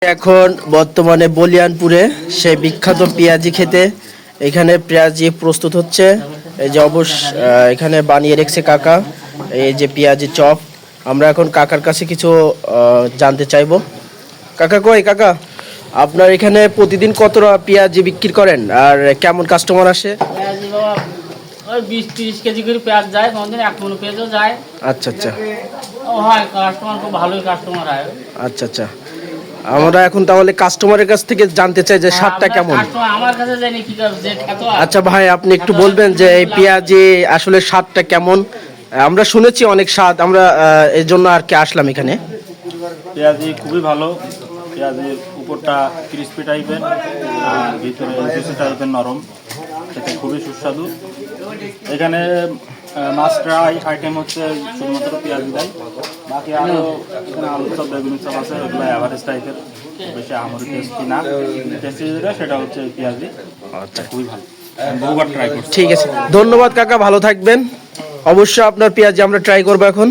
এখন বর্তমানে বলিয়ানপুরে সেই বিখ্যাত পেঁয়াজি খেতে এখানে পেঁয়াজি প্রস্তুত হচ্ছে। এই যে এখানে বানিয়ে রেখেছে কাকা, এই যে পেঁয়াজি চপ। আমরা এখন কাকার কাছে কিছু জানতে চাইবো। কাকা কই কাকা, আপনার এখানে প্রতিদিন কতটা পেঁয়াজি বিক্রি করেন আর কেমন কাস্টমার আসে? পেঁয়াজি বাবা ওই 20-30 কেজি করে পেঁয়াজ যায়, কোনদিন 1 মণ পেঁয়াজও যায়। আচ্ছা আচ্ছা, ও হয় কাস্টমার খুব ভালোই কাস্টমার হয়। আচ্ছা আচ্ছা, আমরা এখন তাহলে কাস্টমারের কাছ থেকে জানতে চাই যে স্বাদটা কেমন। কাস্টমার আমার কাছে জানি কি করে যে খেতো। আচ্ছা ভাই, আপনি একটু বলবেন যে এই পেঁয়াজি আসলে স্বাদটা কেমন? আমরা শুনেছি অনেক স্বাদ, আমরা এই জন্য আর কি আসলাম এখানে। পেঁয়াজি খুবই ভালো। পেঁয়াজির উপরটা ক্রিস্পি টাইপের আর ভিতরে জুসি টাইপের নরম, খেতে খুবই সুস্বাদু। এখানে মাস্ট আইটেম হচ্ছে শুধুমাত্র পেঁয়াজি দেয়, বাকি আরও এখানে আলু চপ বেগুনি চপ আছে, এগুলো অ্যাভারেজ টাইপের, বেশি আমার টেস্টি না। টেস্টি যেটা সেটা হচ্ছে পেঁয়াজি। আচ্ছা, খুবই ভালো, বহুবার ট্রাই করছি। ঠিক আছে, ধন্যবাদ কাকা, ভালো থাকবেন। অবশ্যই আপনার পেঁয়াজি আমরা ট্রাই করবো এখন।